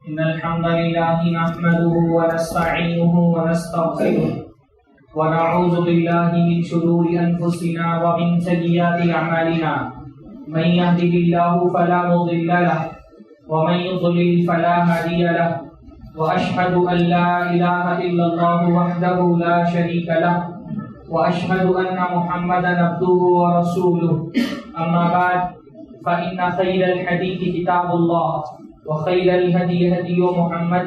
إن الحمد لله نحمده ونستعينه ونستغفره ونعوذ بالله من شرور أنفسنا ومن سيئات أعمالنا من يهده الله فلا مضل له ومن يضلل فلا هادي له وأشهد أن لا إله إلا الله وحده لا شريك له وأشهد أن محمدا عبده ورسوله أما بعد فإن خير الحديث كتاب الله وخير الهدي هدي محمد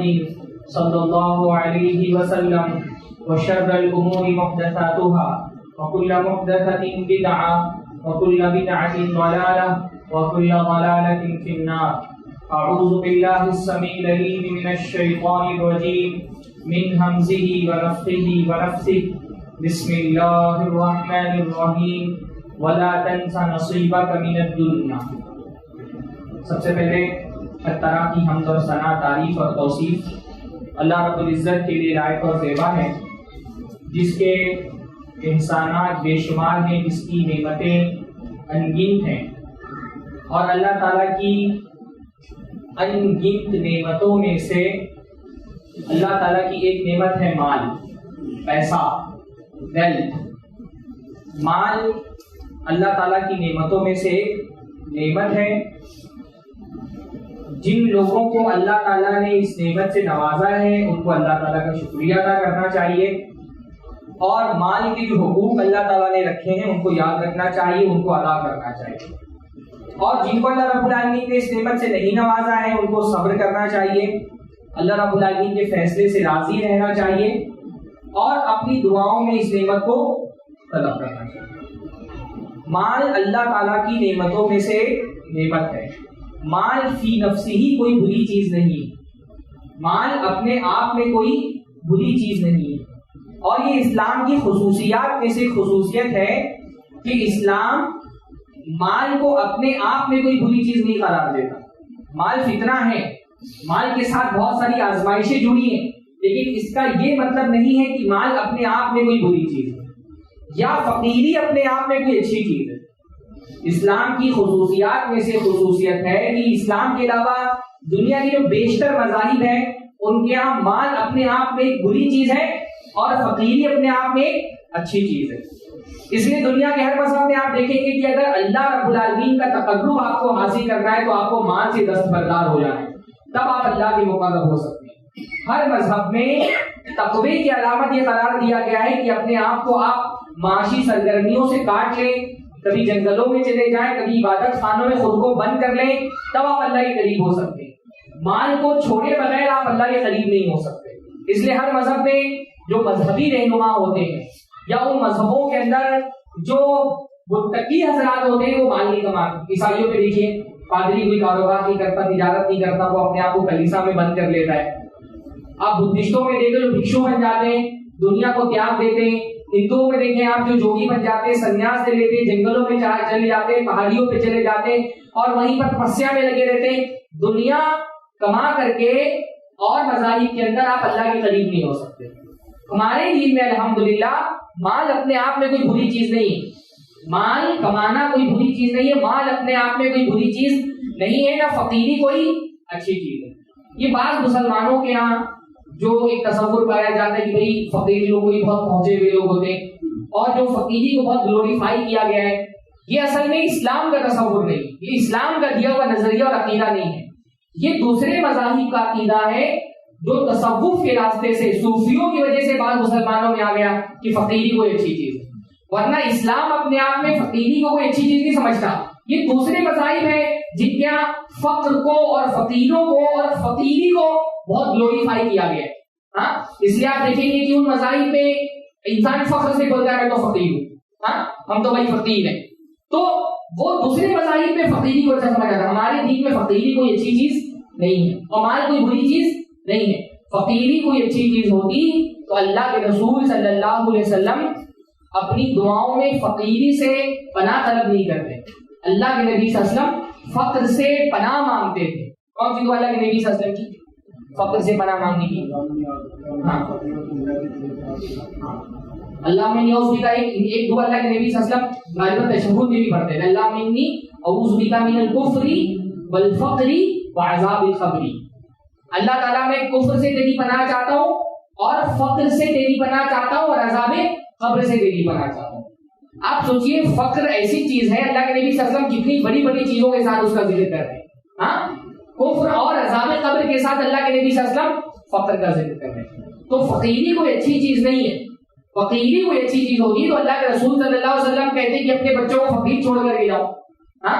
صلى الله عليه وسلم وشر الأمور محدثاتها وكل محدثة بدعة وكل بدعة ضلالة وكل ضلالة في النار. أعوذ بالله السميع العليم من الشيطان الرجيم من همزه ونفخه ونفثه. بسم الله الرحمن الرحيم ولا تنس نصيبك من الدنيا. سب سے پہلے ہر طرح کی حمد اور ثنا، تعریف اور توصیف اللہ رب العزت کے لیے لائق اور زیبا ہے، جس کے احسانات بے شمار ہیں، جس کی نعمتیں انگنت ہیں، اور اللہ تعالیٰ کی انگنت نعمتوں میں سے اللہ تعالیٰ کی ایک نعمت ہے مال، پیسہ، ویلتھ. مال اللہ تعالیٰ کی نعمتوں میں سے ایک نعمت ہے. جن لوگوں کو اللہ تعالیٰ نے اس نعمت سے نوازا ہے ان کو اللہ تعالیٰ کا شکریہ ادا کرنا چاہیے، اور مال کے جو حقوق اللہ تعالیٰ نے رکھے ہیں ان کو یاد رکھنا چاہیے، ان کو ادا کرنا چاہیے. اور جن کو اللہ رب العالمین نے اس نعمت سے نہیں نوازا ہے ان کو صبر کرنا چاہیے، اللہ رب العالمین کے فیصلے سے راضی رہنا چاہیے، اور اپنی دعاؤں میں اس نعمت کو طلب کرنا چاہیے. مال اللہ تعالیٰ کی نعمتوں میں سے نعمت ہے. مال فی نفسی ہی کوئی بری چیز نہیں، مال اپنے آپ میں کوئی بری چیز نہیں ہے. اور یہ اسلام کی خصوصیات میں سے خصوصیت ہے کہ اسلام مال کو اپنے آپ میں کوئی بری چیز نہیں قرار دیتا. مال فتنہ ہے، مال کے ساتھ بہت ساری آزمائشیں جڑی ہیں، لیکن اس کا یہ مطلب نہیں ہے کہ مال اپنے آپ میں کوئی بری چیز ہے یا فقیری اپنے آپ میں کوئی اچھی چیز ہے. اسلام کی خصوصیات میں سے خصوصیت ہے کہ اسلام کے علاوہ دنیا کے جو بیشتر مذاہب ہیں ان کے یہاں مال اپنے آپ میں ایک بری چیز ہے اور فقیری اپنے آپ میں ایک اچھی چیز ہے. اس لیے دنیا کے ہر مذہب میں آپ دیکھیں گے کہ اگر اللہ رب العالمین کا تقرب آپ کو حاصل کرنا ہے تو آپ کو مال سے دستبردار ہو جانا ہے، تب آپ اللہ کے مقرب ہو سکتے ہیں. ہر مذہب میں تقوی کی علامت یہ قرار دیا گیا ہے کہ اپنے آپ کو آپ معاشی سرگرمیوں سے کاٹ لیں، کبھی جنگلوں میں چلے جائیں، کبھی عبادت خانوں میں خود کو بند کر لیں، تب آپ اللہ کے قریب ہو سکتے ہیں. مال کو چھوڑے بغیر آپ اللہ کے قریب نہیں ہو سکتے. اس لیے ہر مذہب میں جو مذہبی رہنما ہوتے ہیں یا ان مذہبوں کے اندر جو متقی حضرات ہوتے ہیں وہ مال نہیں کماتے. عیسائیوں پہ دیکھیے، پادری کوئی کاروبار نہیں کرتا، تجارت نہیں کرتا، وہ اپنے آپ کو کلیسا میں بند کر لیتا ہے. آپ بدھسٹوں میں دیکھیں جو بھکشو بن جاتے ہیں، دنیا کو تیاگ دیتے ہیں. ہندوؤں میں دیکھیں آپ جو جوگی بن جاتے ہیں، سنیاس لے لیتے ہیں، جنگلوں میں چلے جاتے ہیں، پہاڑیوں پہ چلے جاتے ہیں اور وہیں پر تپسیا میں لگے رہتے ہیں. دنیا کما کر کے اور مذاہب کے اندر آپ اللہ کے قریب نہیں ہو سکتے. ہمارے دین میں الحمدللہ مال اپنے آپ میں کوئی بری چیز نہیں ہے، مال کمانا کوئی بری چیز نہیں ہے، مال اپنے آپ میں کوئی بری چیز نہیں ہے، نہ فقیری کوئی اچھی چیز ہے. یہ بعض مسلمانوں کے ہاں جو ایک تصور پایا جاتا ہے کہ بھئی فقیر لوگ کوئی بہت پہنچے ہوئے لوگ ہوتے ہیں اور جو فقیری کو بہت گلوریفائی کیا گیا ہے، یہ اصل میں اسلام کا تصور نہیں، یہ اسلام کا دیا ہوا نظریہ اور عقیدہ نہیں ہے. یہ دوسرے مذاہب کا عقیدہ ہے جو تصوف کے راستے سے صوفیوں کی وجہ سے بعض مسلمانوں میں آ گیا کہ فقیری کوئی اچھی چیز ہے، ورنہ اسلام اپنے آپ میں فقیری کو کوئی اچھی چیز نہیں سمجھتا. یہ دوسرے مذاہب ہیں جن کے یہاں فقر کو اور فقیروں کو اور فقیری کو بہت گلوریفائی کیا گیا ہے. ہاں، اس لیے آپ دیکھیں گے کہ ان مذاہب میں انسان فخر سے بولتا ہے میں تو فقیر ہوں، ہاں ہم تو بھائی فقیر ہیں. تو وہ دوسرے مذاہب میں فقیری کو اچھا سمجھا جاتا ہے. ہمارے دین میں فقیری کوئی اچھی چیز نہیں ہے اور مال کوئی بری چیز نہیں ہے. فقیری کوئی اچھی چیز ہوتی تو اللہ کے رسول صلی اللہ علیہ وسلم اپنی دعاؤں میں فقیری سے پناہ طلب نہیں کرتے. اللہ کے نبی صلی اللہ علیہ وسلم فقر سے پناہ مانگتے تھے. کون سی دعا اللہ کے نبی صلی اللہ علیہ وسلم کی؟ فقر سے پناہ مانگنے کی. اللہ میں یہ اس کا ایک دعا اللہ کے نبی صلی اللہ علیہ وسلم غالباً تشہد میں بھی پڑھتے ہیں. اللہ منی اعوذ بک من الکفر والفقر وعذاب القبر. اللہ تعالیٰ میں کفر سے تیری پناہ چاہتا ہوں اور فقر سے تیری پناہ چاہتا ہوں اور عذاب قبر سے تیری پناہ چاہتا ہوں. آپ سوچئے فقر ایسی چیز ہے, اللہ کے نبی صلی اللہ علیہ وسلم کتنی بڑی بڑی چیزوں کے ساتھ اس کا ذکر کر رہے ہیں. ہاں, کفر اور عذاب قبر کے ساتھ اللہ کے نبی صلی اللہ علیہ وسلم فقر کا ذکر کر رہے ہیں. تو فقیری کوئی اچھی چیز نہیں ہے. فقیری کوئی اچھی چیز ہوگی تو اللہ کے رسول صلی اللہ علیہ وسلم کہتے ہیں کہ اپنے بچوں کو فقیر چھوڑ کر کے جاؤ, ہاں,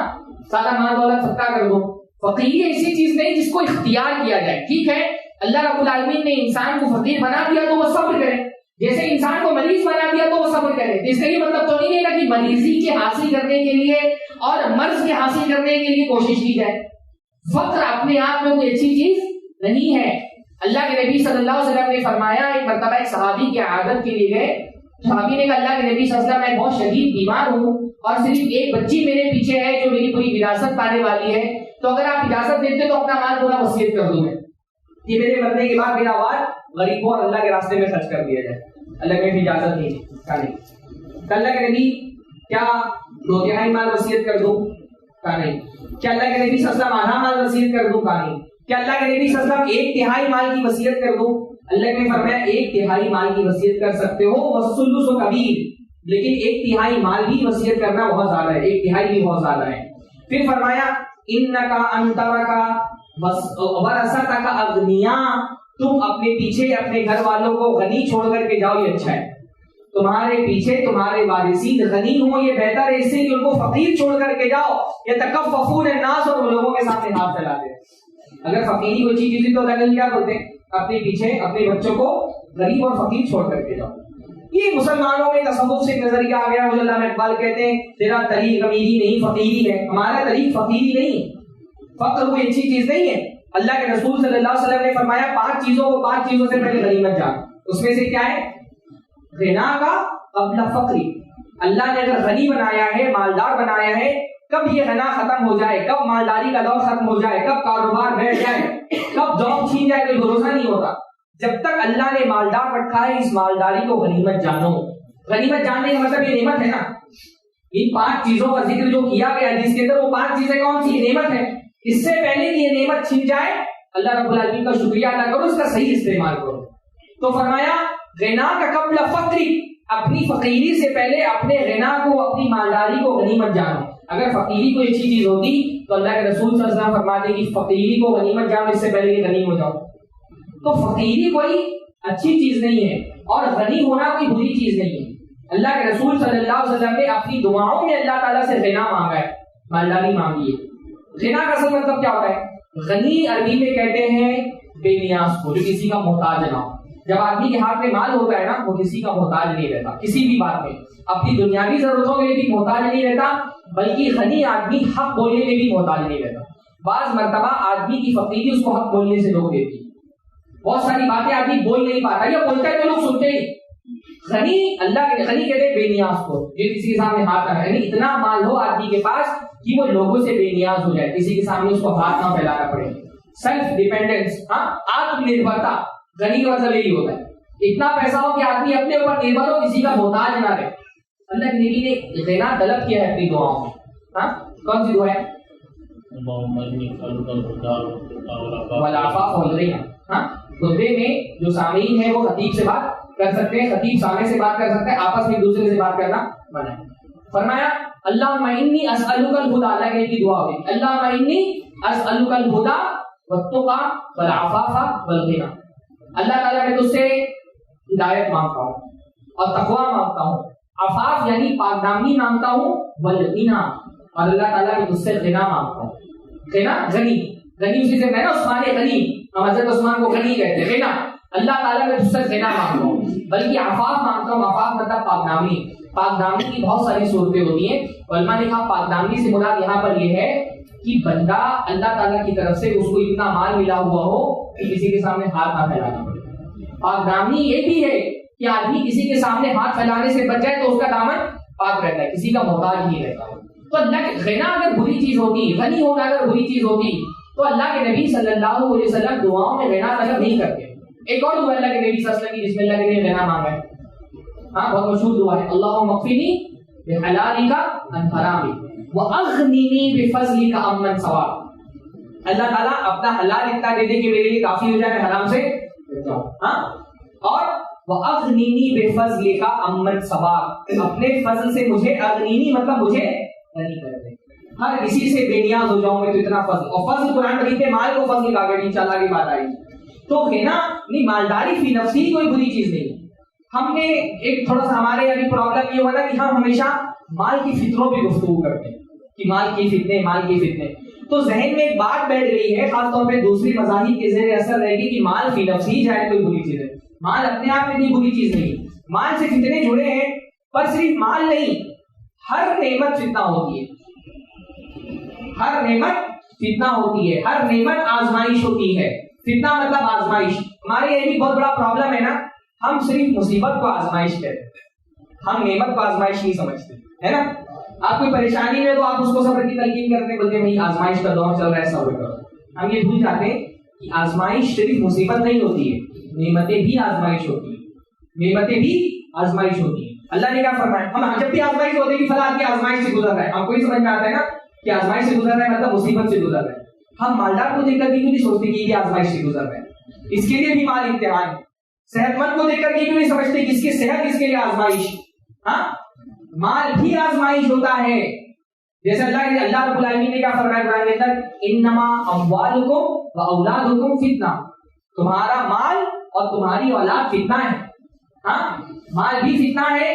سارا مال دولت صدقہ کر دو. فقیری ایسی چیز نہیں جس کو اختیار کیا جائے. ٹھیک ہے, اللہ رب العالمین نے انسان کو فقیر بنا دیا تو وہ صبر کرے, جیسے انسان کو مریض بنا دیا تو وہ صبر کرے. اس کا یہ مطلب تو نہیں ہے کہ مریضی کے حاصل کرنے کے لیے اور مرض کے حاصل کرنے کے لیے کوشش کی جائے. فقر اپنے آپ میں کوئی اچھی چیز نہیں ہے. اللہ کے نبی صلی اللہ علیہ وسلم نے فرمایا, ایک مرتبہ ایک صحابی کی عادت کے لیے گئے. صحابی نے کہا اللہ کے نبی صلی اللہ علیہ وسلم میں بہت شدید بیمار ہوں اور صرف ایک بچی میرے پیچھے ہے جو میری پوری وراثت پانے والی ہے, تو اگر آپ اجازت دیتے تو اپنا مال پورا وصیت کر دوں میں کہ میرے مرنے کے بعد میرا مال غریبوں اور اللہ کے راستے میں خرچ کر دیا جائے. اللہ کی اجازت نہیں. اللہ کے نبی کیا 2/3 مال وصیت کر دوں؟ کہا نہیں. کیا اللہ کے نبی صلی اللہ علیہ وسلم آدھا مال وصیت کر دوں؟ کہا نہیں. کیا اللہ کے نبی صلی اللہ علیہ وسلم 1/3 مال کی وصیت کر دوں؟ اللہ نے فرمایا 1/3 مال کی وصیت کر سکتے ہو, والثلث کبیر, لیکن 1/3 مال بھی وصیت کرنا بہت زیادہ ہے, 1/3 بھی بہت زیادہ ہے. پھر فرمایا انکا انترکا ورثتک اغنیاء, تم اپنے پیچھے اپنے گھر والوں کو غنی چھوڑ کر کے جاؤ, یہ اچھا ہے. تمہارے پیچھے تمہارے وارثین غنی ہوں, یہ بہتر ہے اس سے کہ ان کو فقیر چھوڑ کر کے جاؤ. یتکففون الناس, اور وہ لوگوں کے سامنے ہاتھ پھیلاتے ہیں. اگر فقیری کوئی چیز ہوتی تو اللہ کیا بولتے ہیں, اپنے پیچھے اپنے بچوں کو غریب اور فقیر چھوڑ کر کے جاؤ. یہ مسلمانوں میں تصوف سے نظریہ آ گیا. مجھے علامہ اقبال کہتے ہیں تیرا طریق امیری نہیں فقیری ہے, ہمارا طریق فقیری نہیں. فقر کوئی اچھی چیز نہیں ہے. اللہ کے رسول صلی اللہ علیہ وسلم نے فرمایا 5 چیزوں سے پہلے غنیمت جان. اس میں سے کیا ہے؟ غنا کا قبل فقری. اللہ نے اگر غنی بنایا ہے, مالدار بنایا ہے, کب یہ غنا ختم ہو جائے, کب مالداری کا دور ختم ہو جائے, کب کاروبار بیٹھ جائے, کب جاب چھین جائے, کوئی بھروسہ نہیں ہوتا. جب تک اللہ نے مالدار رکھا ہے اس مالداری کو غنیمت جانو. غنیمت جاننے کا مطلب یہ نعمت ہے نا. ان 5 چیزوں کا ذکر جو کیا گیا جس کے اندر, وہ 5 چیزیں کون سی نعمت ہے. اس سے پہلے کہ یہ نعمت چھن جائے اللہ رب العالمین کا شکریہ ادا کرو, اس کا صحیح استعمال کرو. تو فرمایا غنا کا قبل فقری, اپنی فقیری سے پہلے اپنے غنا کو, اپنی مالداری کو غنیمت جانو. اگر فقیری کوئی اچھی چیز ہوتی تو اللہ کے رسول صلی اللہ علیہ وسلم فرماتے کہ فقیری کو غنیمت جانو, اس سے پہلے کہ غنی ہو جاؤ. تو فقیری کوئی اچھی چیز نہیں ہے اور غنی ہونا کوئی بری چیز نہیں ہے. اللہ کے رسول صلی اللہ علیہ وسلم نے اپنی دعاؤں میں اللہ تعالیٰ سے غنا مانگا ہے, مالداری مانگی ہے. غنا کا اصل مطلب کیا ہوتا ہے؟ غنی عربی میں کہتے ہیں بے نیاز کو, جو کسی کا محتاج نہ ہو. جب آدمی کے ہاتھ میں مال ہوتا ہے نا, وہ کسی کا محتاج نہیں رہتا کسی بھی بات میں, اپنی دنیاوی ضرورتوں کے لیے بھی محتاج نہیں رہتا, بلکہ غنی آدمی حق بولنے میں بھی محتاج نہیں رہتا. بعض مرتبہ آدمی کی فقیری اس کو حق بولنے سے روک دیتی. بہت ساری باتیں آدمی بول نہیں پاتا, یا بولتا ہے تو لوگ سنتے ہی. غنی, اللہ کے غنی کہتے ہیں بے نیاز کو, جو کسی کے سامنے ہاتھ نہ, یعنی اتنا مال ہو آدمی کے پاس کہ وہ لوگوں سے بے نیاز ہو جائے, کسی کے سامنے اس کو ہاتھ نہ پھیلانا پڑے. سیلف ڈیپینڈنس, ہاں, آتم نربھرتا, غنی کا مطلب یہی ہوتا ہے. اتنا پیسہ ہو کہ آدمی اپنے اوپر نربھر ہو, کسی کا محتاج نہ رہے. اللہ کے نبی نے غنا طلب کیا ہے اپنی دعاؤں میں. ہاں, کون سی دعا ہے؟ والعفاف والغنى. ہاں, خطبے میں جو سامعین ہیں وہ خطیب سے بات کر سکتے ہیں, خطیب سامنے سے بات کر سکتے ہیں, آپس میں ایک دوسرے سے بات کرنا منع ہے. فرمایا اللہم انی اسألک الہدی, اللہ کے کی دعا ہوئی, اللہم انی اسألک الہدی والتقی والعفاف والغنى. اللہ تعالیٰ میں تجھ سے ہدایت مانگتا ہوں اور تقوی مانگتا ہوں, عفاف یعنی پاک دامنی مانگتا ہوں, والغنى, اور اللہ تعالیٰ میں تجھ سے غنا مانگتا ہوں. غنا, غنی, غنی اسی سے میں نا عثمان غنی, ہم حضرت عثمان کو غنی کہتے ہیں. غنا, اللہ تعالیٰ میں تجھ سے غنا مانگتا ہوں, بلکہ عفاف مانگتا ہوں. عفاف مطلب پاک دامنی. پاک دامنی کی بہت ساری صورتیں ہوتی ہیں. علماء نے کہا پاک دامنی سے مراد یہاں پر یہ ہے کہ بندہ اللہ تعالیٰ کی طرف سے اس کو اتنا مال ملا ہوا ہو کہ کسی کے سامنے ہاتھ نہ پھیلانا پڑے. پاک دامنی یہ بھی ہے کہ آدمی کسی کے سامنے ہاتھ پھیلانے سے بچ جائے تو اس کا دامن پاک رہتا ہے, کسی کا محتاج نہیں رہتا. تو اللہ کے غنا اگر بری چیز ہوتی, غنی ہونا اگر بری چیز ہوتی, تو اللہ کے نبی صلی اللہ علیہ وسلم دعاؤں میں غنا طلب نہیں کرتے. ایک اور دعا اللہ کے نبی صلی اللہ علیہ وسلم کی جس میں اللہ کے نبی غنا مانگا ہے, ہاں, بہت مشہور دعا ہے, اللہم اکفنی بحلالک عن حرامک واغننی بفضلک عمن سواک. اللہ تعالیٰ اپنا حلال اتنا دے دے کہ میرے لیے کافی ہو جائے، میں حرام سے بچ جاؤں. ہاں، اور وَأَغْنِنِي بِفَضْلِكَ عَمَّنْ سَوَاكَ، اپنے فضل سے مجھے، اغنینی مطلب مجھے غنی کر دے، ہر کسی سے بے نیاز ہو جاؤں میں، تو اتنا فضل. اور فضل قرآن مجید میں مال کو فضل کہا گیا، انشاءاللہ کی بات آئی. تو غنا نہیں، مالداری فی نفسی کوئی بری چیز نہیں. ہم نے ایک تھوڑا سا ہمارے یعنی پرابلم یہ ہوا نا کہ ہم ہمیشہ مال کی فطروں پہ گفتگو کرتے ہیں کہ مال کی فتنے، مال کی فتنے. تو ذہن میں ایک بات بیٹھ گئی ہے، خاص طور پہ دوسری مذاہب کے زیر اثر رہے گی کہ مال فی نفسی جائے کوئی بری چیز ہے. مال اپنے آپ میں نہیں بری چیز نہیں. مال سے فتنے جڑے ہیں، پر صرف مال نہیں، ہر نعمت فتنہ ہوتی ہے. ہر نعمت فتنہ ہوتی ہے، ہر نعمت آزمائش ہوتی ہے. فتنہ مطلب آزمائش. ہمارے یہ بھی بہت بڑا پرابلم ہے نا، ہم صرف مصیبت کو آزمائش کہتے ہیں، ہم نعمت کو آزمائش نہیں سمجھتے، ہے نا. آپ کوئی پریشانی میں تو آپ اس کو صبر کی تلقین کرتے ہیں، بولتے ہیں بھائی آزمائش کا دور چل رہا ہے، صبر کرو. ہم یہ بھول جاتے ہیں کہ آزمائش صرف مصیبت نہیں ہوتی ہے، نعمتیں بھی آزمائش ہوتی ہیں، نعمتیں بھی آزمائش ہوتی ہیں. اللہ نے کیا فرمایا؟ ہم جب بھی آزمائش ہوتے ہیں کہ فلاں کی آزمائش سے گزر رہا ہے، ہم کو ہی سمجھ میں آتا ہے نا کہ آزمائش سے گزر رہا ہے مطلب مصیبت سے گزر رہا ہے. ہم مالدار کو دیکھ کر کیوں نہیں سوچتے کہ یہ آزمائش سے گزر رہا ہے؟ اس کے لیے بھی مال امتحان ہے. صحت مند کو دیکھ کر کیوں نہیں سمجھتے کہ اس کی صحت اس کے لیے آزمائش. ہاں، مال بھی آزمائش ہوتا ہے. جیسے اللہ رب العالمین نے کیا فرمایا قرآن کے اندر؟ انما اموالکم واولادکم فتنہ، تمہارا مال اور تمہاری اولاد فتنہ ہے. ہاں، مال بھی فتنہ ہے،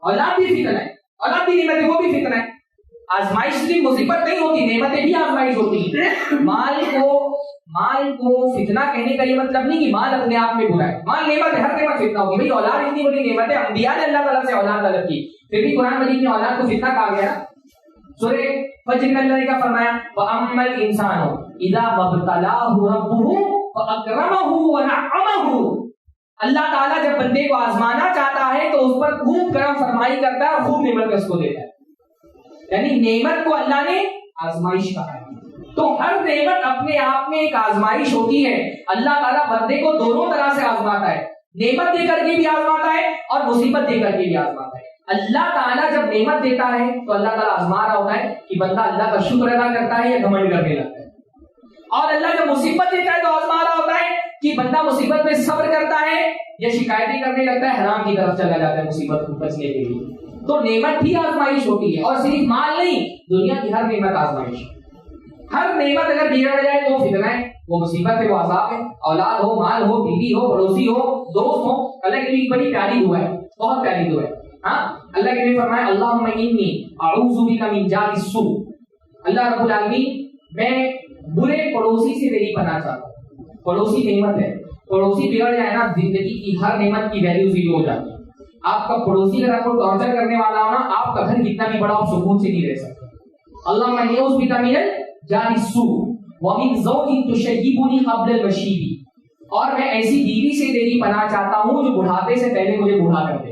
اولاد بھی فتنہ ہے. اولاد بھی نعمت ہے، وہ بھی فتنہ ہے. آزمائش صرف مصیبت نہیں ہوتی، نعمتیں بھی آزمائش ہوتی ہیں. مال کو فتنہ کہنے کا یہ مطلب نہیں کہ مال اپنے آپ میں برا ہے. مال نعمت ہے، ہر نعمت فتنہ ہوگی. بھائی اولاد اتنی بڑی نعمت ہے، انبیاء نے اللہ تعالیٰ سے اولاد طلب کی، پھر بھی قرآن مجید میں اولاد کو فتنہ کہا گیا. سورہ فجر میں اللہ نے کیا فرمایا؟ وَأَمَّا الْإِنسَانُ إِذَا مَبْتَلَاهُ رَبُّهُ فَأَكْرَمَهُ وَنَعَّمَهُ. اللہ تعالیٰ جب بندے کو آزمانا چاہتا ہے تو اس پر خوب کرم فرمائی کرتا ہے اور خوب نعمت اس کو دیتا ہے. یعنی نعمت کو اللہ نے آزمائش کہا ہے. تو ہر نعمت اپنے آپ میں ایک آزمائش ہوتی ہے. اللہ تعالیٰ بندے کو دونوں طرح سے آزماتا ہے، نعمت دے کر کے بھی آزماتا ہے اور مصیبت دے کر کے بھی آزماتا ہے. اللہ تعالیٰ جب نعمت دیتا ہے تو اللہ تعالیٰ آزما رہا ہوتا ہے کہ بندہ اللہ کا شکر ادا کرتا ہے یا گھمنڈ کرنے لگتا ہے. اور اللہ جب مصیبت دیتا ہے تو آزما رہا ہوتا ہے کہ بندہ مصیبت میں صبر کرتا ہے یا شکایتیں کرنے لگتا ہے، حرام کی طرف چلا جاتا ہے مصیبت کو بچنے کے لیے. تو نعمت بھی آزمائش ہوتی ہے، اور صرف مال نہیں، دنیا کی ہر نعمت آزمائش. ہر نعمت اگر بگڑ جائے تو فتنہ ہے، وہ مصیبت ہے، وہ عذاب ہے. اولاد ہو، مال ہو، بیوی ہو، پڑوسی ہو، دوست ہو. اللہ کی بڑی پیاری دعا ہے، بہت پیاری دعا ہے. ہاں، اللہ کے نبی فرمایا اللہم انی اعوذ بک من جار السوء. اللہ رب العالمین میں برے پڑوسی سے تیری پناہ چاہتا ہوں. پڑوسی نعمت ہے، پڑوسی بگڑ جائے نا زندگی کی ہر نعمت کی ویلیو زیرو ہو جاتی ہے. آپ کا پڑوسی اگر آپ کو ٹارچر کرنے والا ہو نا، آپ کا گھر کتنا بھی بڑا آپ سکون سے نہیں رہ سکتے. اللہم انی اعوذ بک من جار السوء ومن زوج تشیبنی قبل المشیب. اور میں ایسی بیوی سے تیری پناہ چاہتا ہوں جو بڑھاپے سے پہلے مجھے بوڑھا کر دے.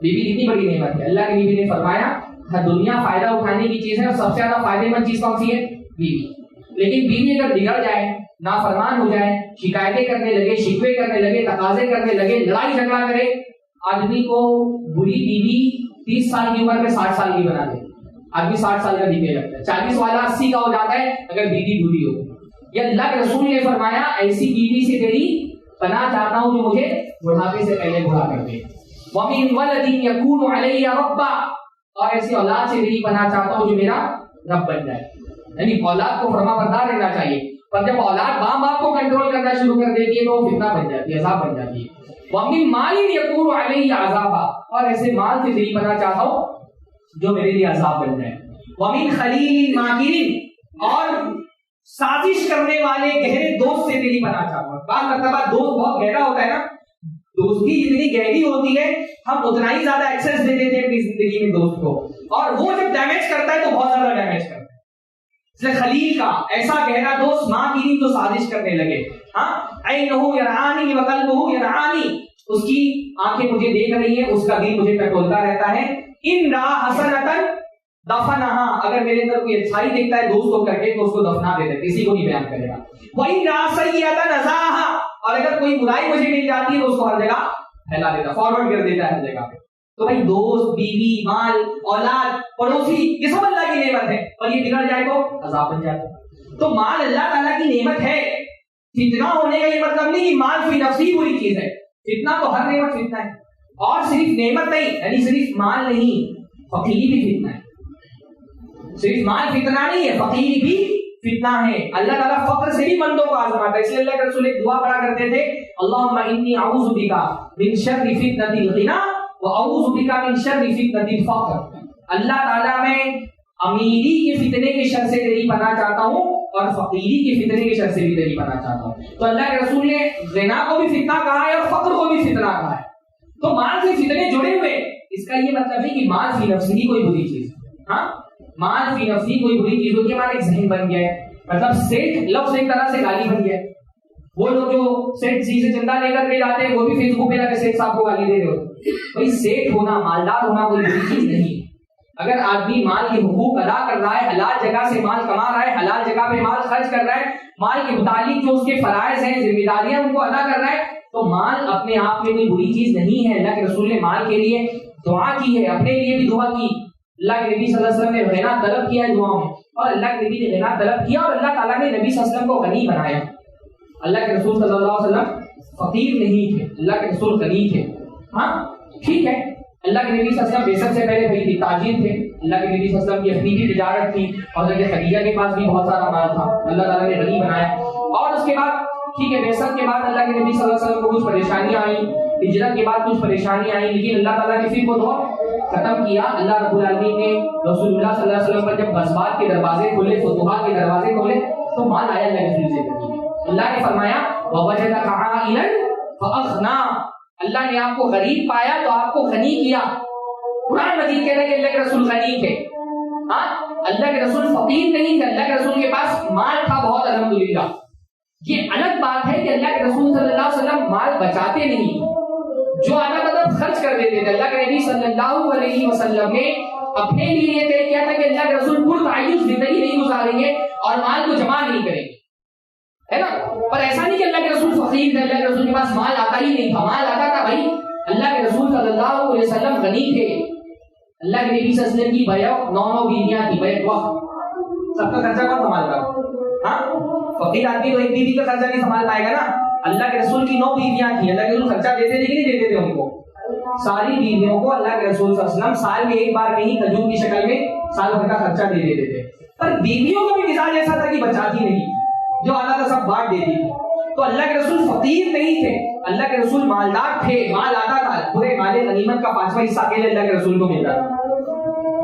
بیوی کتنی بڑی نعمت ہے. اللہ کے نبی نے فرمایا ہر دنیا فائدہ اٹھانے کی چیز ہے اور سب سے زیادہ فائدے مند چیز کون سی ہے؟ بیوی. لیکن بیوی اگر بگڑ جائے، نافرمان ہو جائے، شکایتیں کرنے لگے، شکوے کرنے لگے، تقاضے کرنے لگے، لڑائی جھگڑا کرے، آدمی کو بری بیوی 30 سال کی عمر میں 60 سال کی بنا دے. آدمی 60 سال کا دکھنے لگتا ہے، 40 والا 80 کا ہو جاتا ہے اگر بیوی بری ہو. یہ اللہ کے رسول نے فرمایا ایسی بیوی سے تیری پناہ چاہتا ہوں جو مجھے بڑھاپے سے پہلے بوڑھا کر دے. وَمِن وَلَدٍ يَكُونُ عَلَيَّ رَبًّا. اور ایسی اولاد سے تیری پناہ چاہتا ہوں جو میرا رب بن جائے. یعنی اولاد کو فرما بردار رہنا چاہیے، پر جب اولاد ماں باپ کو کنٹرول کرنا شروع کر دیتی ہے تو وہ فتنہ بن جاتی ہے، عذاب بن جاتی ہے. وَمِن مَالٍ يَكُونُ عَلَيَّ عَذَابًا. اور ایسے مال سے تیری پناہ چاہتا ہوں جو میرے لیے عذاب بن جائے. وَمِن خَلِيلٍ مَاكِرٍ. اور سازش کرنے والے گہرے دوست سے تیری پناہ چاہتا ہوں. بعض مرتبہ دوست بہت گہرا ہوتا ہے نا، دوستی جتنی گہری ہوتی ہے ہم اتنا ہی زیادہ ایکسس دے دیتے ہیں اپنی زندگی میں دوست کو، اور وہ جب ڈیمیج کرتا ہے تو بہت زیادہ ڈیمیج کرتا ہے. اس لیے خلیل کا ایسا گہرا دوست ماں کی تو سازش کرنے لگے. ہاں، عینہ یرعانی وقلبہ یرعانی. اس کی آنکھیں مجھے دیکھ رہی ہیں، اس کا دل مجھے ٹٹولتا رہتا ہے. ان را حسنۃ دفنہا. اگر میرے اندر کوئی اچھائی دیکھتا ہے دوست ہو کر کے تو اس کو دفنا دے دیتا، کسی کو نہیں بیان کرے گا. وَإِن رَأَ سَیِّئَةً نَزَعَہا. اور اگر کوئی برائی مجھے مل جاتی ہے تو اس کو ہر جگہ پھیلا دیتا، فارورڈ کر دیتا ہے ہر جگہ پہ. تو بھائی دوست، بیوی، مال، اولاد، پڑوسی، یہ سب اللہ کی نعمت ہے، اور یہ بگڑ جائے تو عذاب بن جاتا ہے. تو مال اللہ تعالیٰ کی نعمت ہے. فتنہ ہونے کا یہ مطلب نہیں کہ مال فی نفسی بری چیز ہے. فتنہ تو ہر نعمت فتنہ ہے. اور صرف نعمت نہیں, یعنی صرف مال نہیں, فقیری بھی فتنہ ہے. صرف مال فتنہ نہیں ہے, فقیری بھی فتنہ ہے. اللہ تعالیٰ فقر سے بھی بندوں کو آزماتا ہے. اس لیے اللہ کے رسول ایک دعا پڑھا کرتے تھے, اللہم انی اعوذ بک من شر فتنۃ الغنی واعوذ بک من شر فتنۃ الفقر. اللہ تعالیٰ میں امیری کے فتنے کے شر سے تیری پناہ چاہتا ہوں اور فقیری کے فتنے کے شر سے بھی تیری پناہ چاہتا ہوں. تو اللہ کے رسول نے غنا کو بھی فتنہ کہا ہے اور فقر کو بھی فتنہ کہا ہے. تو مال سے فتنے جڑے ہوئے. اس کا یہ مطلب نہیں کہ مال فی نفسی کوئی بری چیز ہے. ہاں, مال فی نفسی کوئی بری چیز ہوتی ہے. ہمارا ایک ذہن بن گیا ہے, مطلب سیٹ لفظ ایک طرح سے گالی بن گیا ہے. وہ لوگ جو سیٹ سی سے چندہ لے کر کے جاتے ہیں وہ بھی فیس بک پہ جا کے سیٹ صاحب کو گالی دے رہے ہوتے. بھائی سیٹ ہونا, مالدار ہونا کوئی بری چیز نہیں ہے. اگر آدمی مال کے حقوق ادا کر رہا ہے, حلال جگہ سے مال کما رہا ہے, حلال جگہ پہ مال خرچ کر رہا ہے, مال کے متعلق جو اس کے فرائض ہیں, ذمہ داریاں ان کو ادا کر رہا ہے, تو مال اپنے آپ میں کوئی بری چیز نہیں ہے. اللہ کے رسول نے مال کے لیے دعا کی ہے, اپنے لیے بھی دعا کی. اللہ کے نبی صلی اللہ علیہ وسلم نے غنا طلب کیا ہے دعا میں, اور اللہ کے نبی نے غنا طلب کیا, اور اللہ تعالیٰ نے نبی صلی اللہ علیہ وسلم کو غنی بنایا. اللہ کے رسول صلی اللہ علیہ وسلم فقیر نہیں تھے, اللہ کے رسول غنی تھے. ہاں ٹھیک ہے, اللہ کے نبی صلی اللہ علیہ وسلم بیسٹ سے پہلے بڑی تاجر تھے. اللہ کے نبی صلی اللہ علیہ وسلم کی اپنی بھی تجارت تھی, اور حضرت خدیجہ کے پاس بھی بہت سارا مال تھا. اللہ تعالیٰ نے غنی بنایا. اور اس کے بعد ٹھیک ہے, بیسٹ کے بعد اللہ کے نبی صلی اللہ علیہ وسلم کو کچھ پریشانیاں آئیں, ہجرت کے بعد کچھ پریشانیاں آئیں, لیکن اللہ تعالیٰ نے پھر وہ دور ختم کیا. اللہ رب العالمین نے رسول اللہ صلی اللہ علیہ وسلم پر جب غزوات کے دروازے کھولے, فتوحات کے دروازے کھولے, تو مال آیا اللہ کے رسول سے. اللہ نے فرمایا وَوَجَدَكَ عَائِلًا فَأَغْنَىٰ, اللہ نے آپ کو غریب پایا تو آپ کو غنی کیا. قرآن مجید کہتا ہے کہ اللہ کے رسول غنی تھے. ہاں, اللہ کے رسول فقیر نہیں تھے, اللہ کے رسول کے پاس مال تھا بہت الحمدللہ. یہ الگ بات ہے کہ اللہ کے رسول صلی اللہ علیہ وسلم مال بچاتے نہیں, جو آنا مطلب خرچ کر دیتے تھے. اللہ کے نبی صلی اللہ علیہ وسلم نے اپنے لیے یہ طے کیا تھا کہ اللہ کے رسول پرتعیش زندگی نہیں گزاریں گے اور مال کو جمع نہیں کریں گے, ہے نا. پر ایسا نہیں کہ اللہ کے رسول فقیر تھے, اللہ کے رسول کے پاس مال آتا ہی نہیں تھا, مال آتا تھا. بھائی اللہ کے رسول صلی اللہ علیہ وسلم غنی تھے. اللہ کے نبی صلی اللہ علیہ وسلم کی بیعت 9 بیویاں تھی, بیعت وقت, سب کا خرچہ کون سنبھالتا؟ ہاں, فقیر آدمی تو ایک بیوی کا خرچہ نہیں سنبھال پائے گا نا. اللہ کے رسول کی 9 بیویاں تھیں, اللہ کے رسول خرچہ دیتے تھے کہ نہیں دیتے تھے ان کو؟ ساری بیویوں کو اللہ کے رسول صلی اللہ علیہ وسلم سال میں ایک بار کہیں کھجور کی شکل میں سال بھر کا خرچہ دے دیتے تھے. پر بیویوں کا بھی مزاج ایسا تھا کہ بچاتی نہیں, جو آتا تھا سب بانٹ دیتی تھی. تو اللہ کے رسول فقیر نہیں تھے, اللہ کے رسول مالدار تھے, مال آتا تھا. پورے مال غنیمت کا 5واں حصہ اکیلے اللہ کے رسول کو ملتا تھا.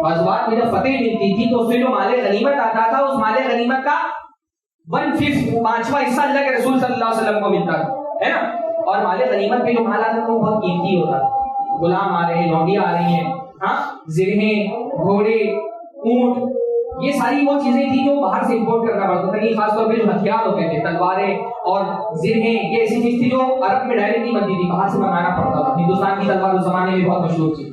غزوات میں جب فتح ملتی تھی تو اس میں جو مال غنیمت آتا تھا, اس مال غنیمت کا 1/5 5واں حصہ اللہ کے رسول صلی اللہ علیہ وسلم کو ملتا تھا, ہے نا. اور مال غنیمت میں جو مال آتا تھا وہ بہت قیمتی ہوتا تھا. غلام آ رہے ہیں, لونڈیاں آ رہی ہیں, ہاں, زرہیں, گھوڑے, اونٹ, یہ ساری وہ چیزیں تھی جو باہر سے امپورٹ کرنا پڑتا تھا. یہ خاص طور پہ جو ہتھیار ہوتے تھے, تلواریں اور زرہیں, یہ ایسی چیز تھی جو عرب میں ڈائریکٹ نہیں بنتی تھی, باہر سے منگانا پڑتا تھا. ہندوستان کی تلوار اس زمانے میں بہت مشہور تھی.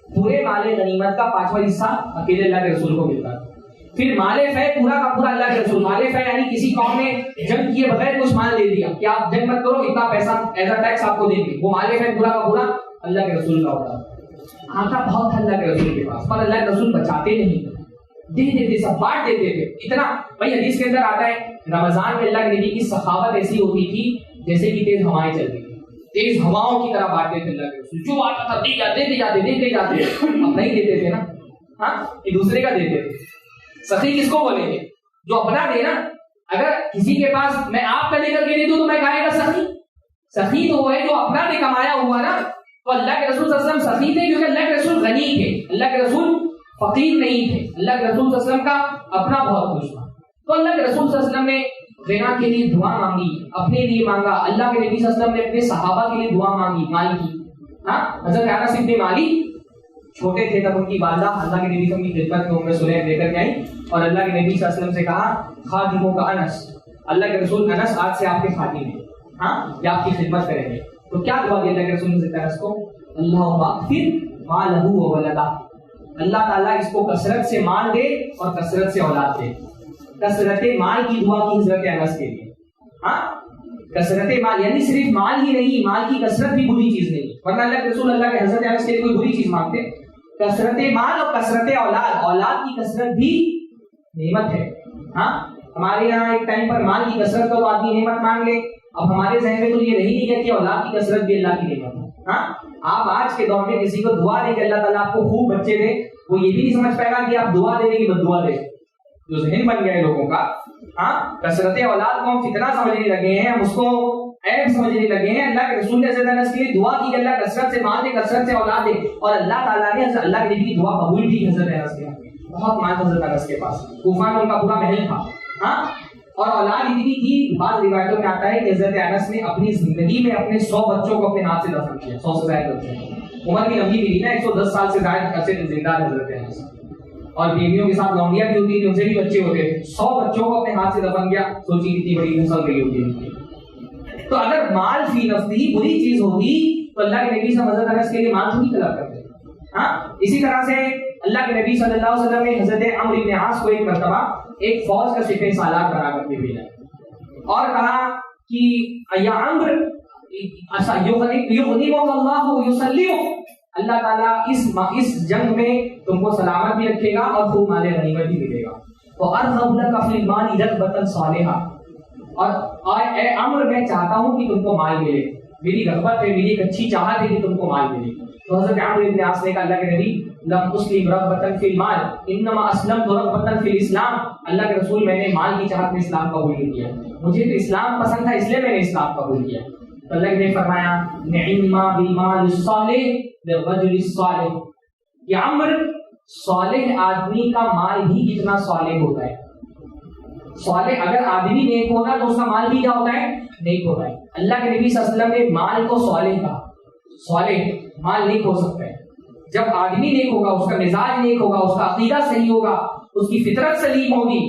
پورے مال غنیمت کا 5واں حصہ اکیلے اللہ کے رسول کو ملتا تھا. پھر مال فے پورا کا پورا اللہ کے رسول. مال فے یعنی کسی قوم نے جنگ کیے بغیر کچھ مال دے دیا کہ آپ جنگ مت کرو, اتنا پیسہ ایز اے ٹیکس آپ کو دیں گے, وہ مال فے پورا کا پورا اللہ کے رسول کا ہوتا تھا. آتا بہت تھا اللہ کے رسول کے پاس, پر اللہ کے رسول بچاتے نہیں, دے دیتے, سب بانٹ دیتے تھے. اتنا بھائی حدیث کے اندر آتا ہے رمضان میں اللہ کے نبی کی سخاوت ایسی ہوتی تھی جیسے کہ تیز ہوائیں چلتی تھی, تیز ہواؤں کی طرح بانٹتے تھے اللہ کے رسول. جو آتا تھا دیتے جاتے. اب نہیں دیتے تھے نا, ہاں, یہ دوسرے کا دیتے تھے. سخی کس کو بولیں گے؟ جو اپنا دے نا. اگر کسی کے پاس میں آپ کا لے کر کے دے دوں تو میں کہے گا سخی. سخی تو وہ ہے جو اپنا نے کمایا ہوا نا. تو اللہ کے رسول صلی اللہ علیہ وسلم سخی تھے کیونکہ اللہ کے رسول غنی تھے, اللہ کے رسول فقیر نہیں تھے. اللہ کے رسول صلی اللہ علیہ وسلم کا اپنا بہت کچھ تھا. تو اللہ کے رسول صلی اللہ علیہ وسلم نے غنا کے لیے دعا مانگی, اپنے لیے مانگا. اللہ کے نبی صلی اللہ علیہ وسلم نے اپنے صحابہ کے لیے دعا مانگی مال کی. ہاں, حضرت انس بن مالک چھوٹے تھے تب ان کی والدہ اللہ کے نبی صلی اللہ علیہ وسلم کی خدمت میں ام سلیم لے کر کے آئی اور اللہ کے نبی صلی اللہ علیہ وسلم سے کہا خادموں کا انس, اللہ کے رسول انس آج سے آپ کے خادم ہیں, ہاں, یہ آپ کی خدمت کریں گے. تو کیا دعا دی اللہ کے رسول نے انس کو؟ اللہم اغفر ما لہ وولدہ, اللہ تعالیٰ اس کو کثرت سے مال دے اور کثرت سے اولاد دے. کثرت مال کی دعا کی حضرت انس کے لیے. ہاں, کثرت مال یعنی صرف مال ہی نہیں, مال کی کثرت بھی بری چیز نہیں, ورنہ اللہ کے رسول اللہ کے حضرت انس کے لیے کوئی بری چیز مانگتے. کثرت مال اور کثرت اولاد, اولاد کی کثرت بھی نعمت ہے. ہاں, ہمارے یہاں ایک ٹائم پر مال کی کثرت کا تو آدمی نعمت مانگ لے، اب ہمارے ذہن میں تو یہ نہیں گیا کہ اولاد کی کثرت بھی اللہ کی نعمت ہے. ہاں آپ آج کے دور میں کسی کو دعا دے کہ اللہ تعالیٰ آپ کو خوب بچے دے، وہ یہ بھی نہیں سمجھ پائے گا کہ آپ دعا دے دیں کہ بد دعا دے. جو ذہن بن گیا ہے لوگوں کا، ہاں کثرت اولاد کو ہم فتنہ سمجھنے لگے ہیں، ہم اس کو عیب سمجھنے لگے ہیں. اللہ کے رسول نے صلی اللہ علیہ وسلم کے لیے دعا کی کہ اللہ کثرت سے مال دے، کثرت سے اولاد دے، اور اللہ تعالیٰ نے اللہ کے نبی کی دعا قبول کی. حضرت انس کے بہت مال حضرت انس کے پاس، کوفہ میں ان کا پورا محل تھا. ہاں اور اولاد اتنی تھی، بعض روایتوں میں آتا ہے کہ حضرت انس نے اپنی زندگی میں اپنے 100 بچوں کو اپنے ہاتھ سے دفن کیا. 100 سے زائد بچے، عمر کی لمبی ملی نا، 110 سال سے زائد عرصے زندہ ہے حضرت انس. اور بیویوں کے ساتھ لونڈیاں بھی ہوتی تھی، ان سے بھی بچے ہوتے. 100 بچوں کو اپنے ہاتھ سے دفن کیا. سوچی کتنی بڑی نسل گئی ہوتی. تو اگر مال فی نفسہ ہی بری چیز ہوگی تو اللہ کے نبی صلی اللہ علیہ وسلم اس کے لیے مال نہیں طلب کرتے. ہاں اسی طرح سے اللہ کے نبی صلی اللہ علیہ وسلم نے حضرت عمرو بن عاص کو ایک مرتبہ ایک فوج کا سپہ سالار بنا کر کے بھیجا اور کہا کہ یا عمرو اللہ تعالیٰ اس جنگ میں تم کو سلامت بھی رکھے گا اور خوب مال غنیمت بھی ملے گا. تو ارغب لک فی المال رغبۃ صالحہ، اور اے عمرو میں چاہتا ہوں کہ تم کو مال ملے، میری رغبت ہے، میری ایک اچھی چاہت ہے کہ تم کو مال ملے. تو حضرت عمرو بن عاص نے کہا اللہ کے نبی لم اسلم رغبۃ فی المال انما اسلمت رغبۃ فی الاسلام. اللہ کے رسول میں نے مال کی چاہت میں اسلام قبول نہیں کیا، مجھے تو اسلام پسند تھا اس لیے میں نے اسلام قبول کیا. تو اللہ نے فرمایا نعم بالمال الصالح للرجل الصالح. یا عمرو صالح آدمی کا مال بھی کتنا صالح ہوتا ہے. صالح اگر آدمی نیک ہوگا تو اس کا مال بھی کیا ہوتا ہے؟ نیک ہوتا ہے. اللہ کے نبی صلی اللہ علیہ وسلم نے مال کو صالح کہا. صالح مال نیک ہو سکتا ہے جب آدمی نیک ہوگا، اس کا مزاج نیک ہوگا، اس کا عقیدہ صحیح ہوگا، اس کی فطرت سلیم ہوگی،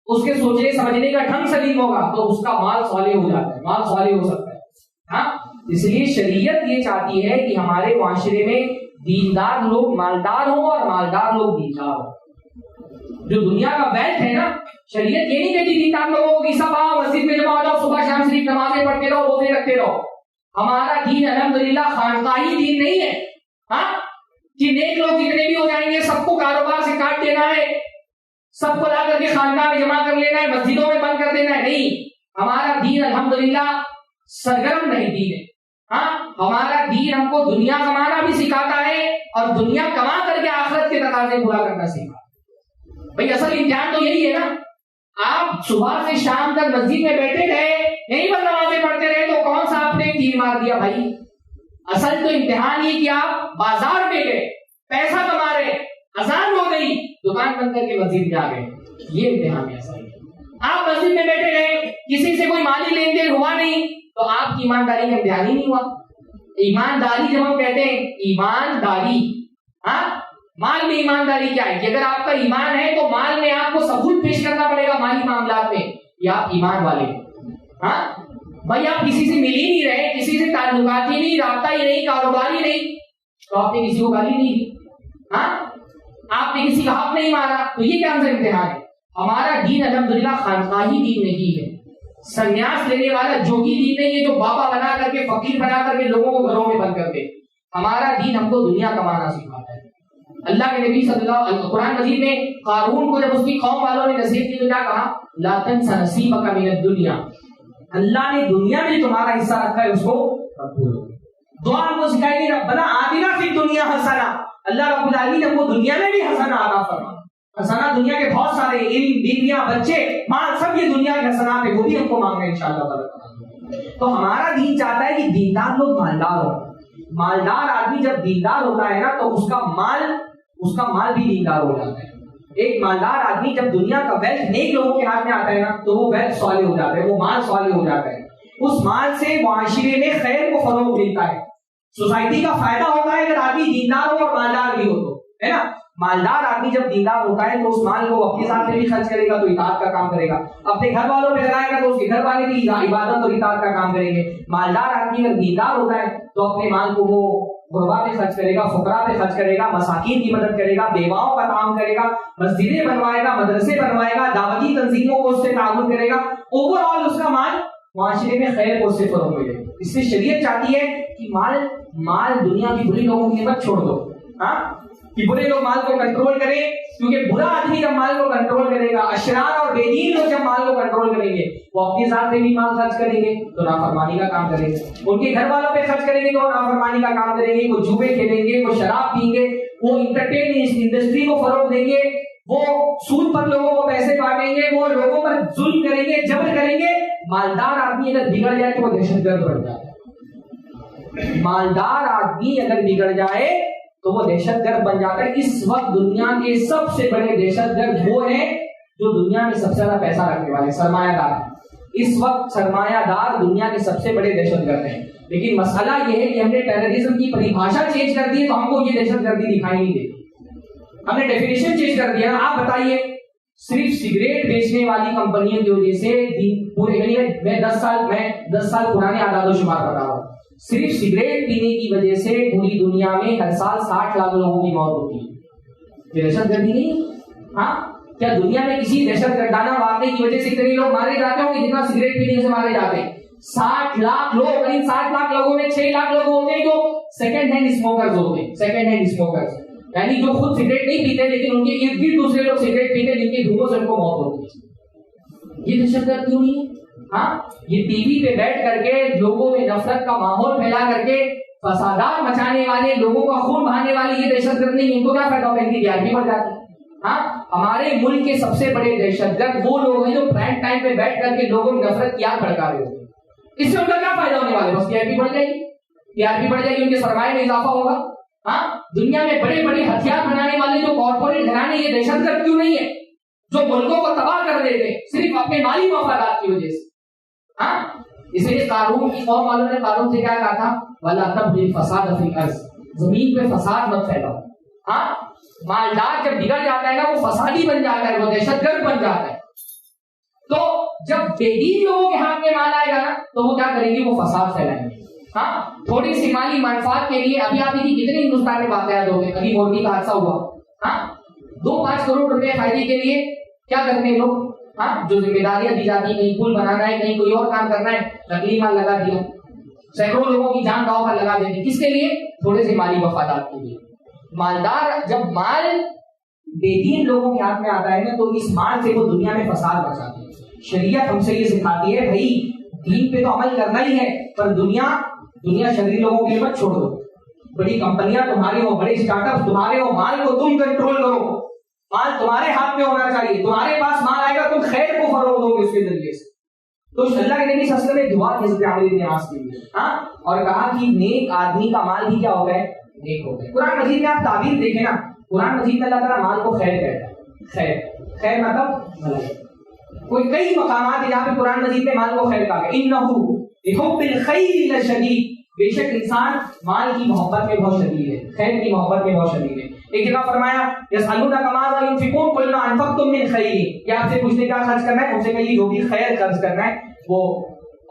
اس کے سوچنے سمجھنے کا ڈھنگ سلیم ہوگا تو اس کا مال صالح ہو جاتا ہے، مال صالح ہو سکتا ہے. ہاں اس لیے شریعت یہ چاہتی ہے کہ ہمارے معاشرے میں دیندار لوگ مالدار ہوں اور مالدار لوگ دیندار ہوں. جو دنیا کا ویلتھ ہے نا، شریعت یہ نہیں کہتی دیندار لوگوں کی سب آؤ مسجد میں جمع ہو جاؤ، صبح شام صرف نمازیں پڑھتے رہو، روزے رکھتے رہو. ہمارا دین الحمدللہ خانقاہی دین نہیں ہے. ہاں کہ نیک لوگ جتنے بھی ہو جائیں گے سب کو کاروبار سے کاٹ دینا ہے، سب کو لا کر کے خانقاہ میں جمع کر لینا ہے، مسجدوں میں بند کر دینا ہے. نہیں، ہمارا دین الحمدللہ سرگرم نہیں دین ہے. ہاں ہمارا دین ہم کو دنیا کمانا بھی سکھاتا ہے اور دنیا کما کر کے آخرت کے تقاضے پورا کرنا سکھاتا ہے. بھائی اصل امتحان تو یہی ہے نا. آپ صبح سے شام تک مسجد میں بیٹھے رہے، یہیں پر نمازیں پڑھتے رہے تو کون سا آپ نے تیر مار دیا بھائی؟ اصل تو امتحان یہ کہ آپ بازار میں گئے، پیسہ کما رہے، اذان ہو گئی، دکان بند کر کے مسجد میں آ گئے. یہ امتحان ہے. اصل آپ مسجد میں بیٹھے رہے، کسی سے کوئی مالی لین دین ہوا نہیں تو آپ کی ایمانداری کا امتحان ہی نہیں ہوا. ایمانداری جب ہم کہتے ہیں ایمانداری، ہاں مال میں ایمانداری کیا ہے کہ اگر آپ کا ایمان ہے تو مال میں آپ کو ثبوت پیش کرنا پڑے گا مالی معاملات میں یا آپ ایمان والے. ہاں بھائی آپ کسی سے مل ہی نہیں رہے، کسی سے تعلقات ہی نہیں، رابطہ ہی نہیں، کاروبار ہی نہیں، تو آپ نے کسی کو گالی نہیں دی. ہاں آپ نے کسی کا حق نہیں مارا، تو یہ کیا امتحان ہے؟ ہمارا دین الحمدللہ خانقاہی دین نہیں ہے، سنیاس لینے والا جوگی دین نہیں ہے جو بابا بنا کر کے فقیر بنا کر کے لوگوں کو گھروں میں بند کر دے. ہمارا دین ہم کو دنیا کمانا سکھاتا ہے. اللہ کے نبی صلی اللہ علیہ وسلم قرآن مجید میں قارون کو جب اس کی قوم والوں نے نصیحت کی تو کیا کہا؟ لا تنس نصیبک من الدنیا. اللہ نے دنیا میں تمہارا حصہ رکھا ہے اس کو رب بولو. دعا ہم کو سکھائی دی ربنا آتنا فی الدنیا حسنہ. اللہ رب العالمین نے ہم کو دنیا میں بھی حسنہ عطا فرما. حسنہ دنیا کے بہت سارے علم، بیویاں، بچے، مال، سب یہ دنیا کے حسنات ہے، وہ بھی ہم کو مانگنا ہے انشاءاللہ تعالی. تو ہمارا دین چاہتا ہے کہ دیندار لوگ مالدار ہوں. مالدار آدمی جب دیندار ہوتا ہے نا تو اس کا مال بھی دیندار ہو جاتا ہے. ایک مالدار آدمی جب دنیا کا ویلتھ نیک لوگوں کے ہاتھ میں آتا ہے نا تو وہ ویلتھ صالح ہو جاتا ہے، وہ مال صالح ہو جاتا ہے. اس مال سے معاشرے میں خیر کو فروغ ملتا ہے، سوسائٹی کا فائدہ ہوتا ہے اگر آدمی دیندار ہو اور مالدار بھی ہو تو، ہے نا. مالدار آدمی جب دیندار ہوتا ہے تو اس مال کو اپنے ساتھ میں بھی خرچ کرے گا تو اطاعت کا کام کرے گا، اپنے گھر والوں پہ لگائے گا تو اس کے گھر والے بھی عبادت اور اطاعت کا کام کریں گے. مالدار آدمی اگر دیندار ہوتا ہے تو اپنے مال کو وہ غربا پہ خرچ کرے گا، فقراء پہ خرچ کرے گا، مساکین کی مدد کرے گا، بیواؤں کا کام کرے گا، مسجدیں بنوائے گا، مدرسے بنوائے گا، دعوتی تنظیموں کو اس سے تعاون کرے گا. اوور آل اس کا مال معاشرے میں خیر کو اس سے فروغ ملے. اس سے شریعت چاہتی ہے کہ مال دنیا کی بری لوگوں کی مت چھوڑ دو. ہاں کہ برے لوگ مال کو کنٹرول کریں، کیونکہ برا آدمی جب مال کو کنٹرول کرے گا، اشرار اور بے دین لوگ جب مال کو کنٹرول کریں گے، وہ اپنی ذات پہ بھی مال خرچ کریں گے تو نافرمانی کا کام کریں گے، ان کے گھر والوں پہ خرچ کریں گے تو نافرمانی کا کام کریں گے، وہ جوئے کھیلیں گے، وہ شراب پئیں گے، وہ انٹرٹین انڈسٹری کو فروغ دیں گے، وہ سود پر لوگوں کو پیسے بانٹیں گے، وہ لوگوں پر ظلم کریں گے، جبر کریں گے۔ مالدار آدمی اگر بگڑ جائے تو وہ دہشت گرد بن جاتا ہے، مالدار آدمی اگر بگڑ جائے تو وہ دہشت گرد بن جاتا ہے۔ اس وقت دنیا کے سب سے بڑے دہشت گرد وہ ہیں جو دنیا میں سب سے زیادہ پیسہ رکھنے والے، سرمایہ دار۔ اس وقت سرمایہ دار دنیا کے سب سے بڑے دہشت گرد ہیں، لیکن مسئلہ یہ ہے کہ ہم نے ٹیررزم کی پریبھاشا چینج کر دی ہے تو ہم کو یہ دہشت گردی دکھائی نہیں دیتی، ہم نے ڈیفینیشن چینج کر دیا۔ آپ بتائیے، صرف سگریٹ بیچنے والی کمپنیوں کی وجہ سے پورے، میں 10 سال پرانے اعداد و شمار بتا رہا ہوں، صرف سگریٹ پینے کی وجہ سے پوری دنیا میں ہر سال 60 لاکھ لوگوں کی موت ہوتی ہے۔ یہ دہشت گردی نہیں؟ ہاں، کیا دنیا میں کسی دہشت گردانہ واقعے کی وجہ سے اتنے لوگ مارے جاتے ہوں گے جتنا سگریٹ پینے سے مارے جاتے ہیں؟ 60 لاکھ لوگ، اور ان 60 لاکھ لوگوں میں 6 لاکھ لوگ ہوتے ہیں جو سیکنڈ ہینڈ اسموکرز ہوتے ہیں، سیکنڈ ہینڈ اسموکرز، یعنی جو خود سگریٹ نہیں پیتے لیکن ان کے ارد گرد دوسرے لوگ سگریٹ پیتے جن کے دھوؤں سے ان کو موت ہوتی ہے۔ یہ دہشت گرد کیوں نہیں ہے؟ ہاں، یہ ٹی وی پہ بیٹھ کر کے لوگوں میں نفرت کا ماحول پھیلا کر کے فسادات مچانے والے، لوگوں کا خون بہانے والے یہ دہشت گرد نہیں، ان کو کیا فائدہ ہوگا؟ ان کی ٹی آر پی بڑھ جاتی ہے۔ ہاں، ہمارے ملک کے سب سے بڑے دہشت گرد وہ لوگ ہیں جو پرائم ٹائم پہ بیٹھ کر کے لوگوں میں نفرت کی آگ بھڑکا رہے ہوتے ہیں۔ اس سے ان کا کیا فائدہ ہونے والا ہے؟ بس ٹی آر پی بڑھ جائے گی، ٹی آر پی بڑھ جائے گی، ان کے سرمایہ میں اضافہ ہوگا۔ ہاں، دنیا میں بڑے بڑے ہتھیار بنانے والے جو کارپوریٹ گھرانے، یہ دہشت گرد کیوں نہیں ہے جو ملکوں کو تباہ کر دیتے صرف اپنے مالی مفادات کی وجہ سے؟ ہاں، اس لیے قارون کی قوم والوں نے قارون سے کیا کہا تھا؟ وَلَا تَبْغِ الْفَسَادَ فِي الْأَرْضِ، زمین پہ فساد مت پھیلاؤ۔ ہاں، مالدار جب بگڑ جاتا ہے نا وہ فسادی بن جاتا ہے، وہ دہشت گرد بن جاتا ہے۔ تو جب بے دین لوگوں کے ہاتھ میں مال آئے گا نا تو وہ کیا کریں گے؟ وہ فساد پھیلائیں گے۔ ہاں، تھوڑی سی مالی منفعت کے لیے ابھی آپ دیکھیے کتنے ہندوستان میں واقعات ہو گئے، ابھی موربی کا حادثہ ہوا۔ ہاں، 2-5 کروڑ روپے فائدے کے لیے کیا کرتے ہیں لوگ؟ ہاں، جو ذمہ داریاں دی جاتی ہیں، کہیں پل بنانا ہے، کہیں کوئی اور کام کرنا ہے، نقلی مال لگا دیا، سینکڑوں لوگوں کی جان داؤ پر لگا دیتے، کس کے لیے؟ تھوڑے سے مالی مفادات کے لیے۔ مالدار جب مال بے دین لوگوں کے ہاتھ میں آتا ہے نا تو اس مال سے وہ دنیا میں فساد مچاتے ہیں۔ شریعت ہم سے یہ سکھاتی ہے بھائی دین پہ تو عمل کرنا ہی ہے، پر دنیا شرری لوگوں کے لیے مت چھوڑ دو۔ بڑی کمپنیاں تمہاری ہو، بڑے اسٹارٹ اپ تمہارے ہو، مال کو تم کنٹرول کرو، مال تمہارے ہاتھ میں ہونا چاہیے، تمہارے پاس مال آئے گا تم خیر کو فروغ دو گے اس کے ذریعے سے۔ تو اللہ کے نبی صلی اللہ علیہ وسلم نے دعا کی حضرت عمرو بن عاص کے لیے، ہاں، اور کہا کہ نیک آدمی کا مال بھی کیا ہو گئے؟ نیک ہو گئے۔ قرآن مجید میں آپ تعبیر دیکھیں نا، قرآن مجید میں اللہ تعالیٰ مال کو خیر کہتا ہے، خیر مطلب بھلائی۔ کوئی کئی مقامات ہیں جہاں پہ قرآن مجید میں مال کو خیر کہا گیا، انہ لحب الخیر لشدید، بے شک انسان مال کی محبت میں بہت شدید ہے، خیر کی محبت میں بہت شدید ہے۔ ایک جگہ فرمایا یسألونک ماذا ينفقون قل ما انفقتم من خیر، کیا آپ سے پوچھتے کیا خرچ کرنا ہے؟ ان سے کہیے جو بھی خیر خرچ کرنا ہے وہ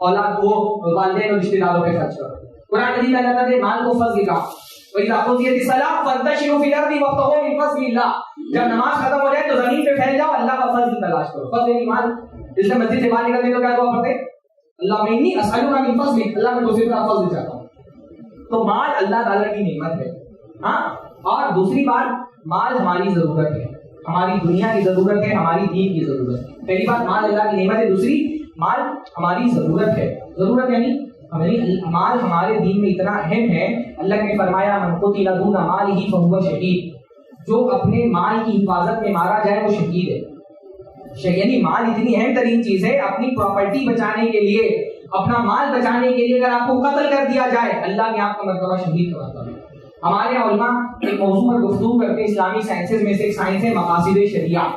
اولاد، وہ والدین اور رشتہ داروں پہ خرچ کرو۔ قرآن مجید میں اللہ تعالیٰ نے مال کو فضل کہا، وَإِذَا قُضِيَتِ الصَّلَاةُ فَانتَشِرُوا فِي الْأَرْضِ وَابْتَغُوا مِن فَضْلِ اللَّهِ، جب نماز ختم ہو جائے تو زمین پہ پھیل جاؤ، اللہ کا فضل تلاش کرو۔ فضل کی مال، اس سے مسجد سے باہر نکلتے تو کیا دعا پڑھتے؟ اللہم انی اسألک من فضلک، اللہ میں دوسری طرف فضل چاہتا ہوں۔ تو مال اللہ تعالیٰ کی نعمت ہے۔ ہاں، اور دوسری بات، مال ہماری ضرورت ہے، ہماری دنیا کی ضرورت ہے، ہماری دین کی ضرورت ہے۔ پہلی بات مال اللہ کی نعمت ہے، دوسری مال ہماری ضرورت ہے۔ ضرورت یعنی مال ہمارے دین میں اتنا اہم ہے، اللہ نے فرمایا من قتل دون مالہ فہو شہید، جو اپنے مال کی حفاظت میں مارا جائے وہ شہید ہے۔ یعنی مال اتنی اہم ترین چیز ہے، اپنی پراپرٹی بچانے کے لیے، اپنا مال بچانے کے لیے اگر آپ کو قتل کر دیا جائے اللہ نے آپ کا مرتبہ شہید کر دیا۔ ہمارے علماء ایک موضوع پر گفتگو کرتے ہیں، اسلامی سائنسز میں سے ایک سائنس ہے مقاصد شریعہ،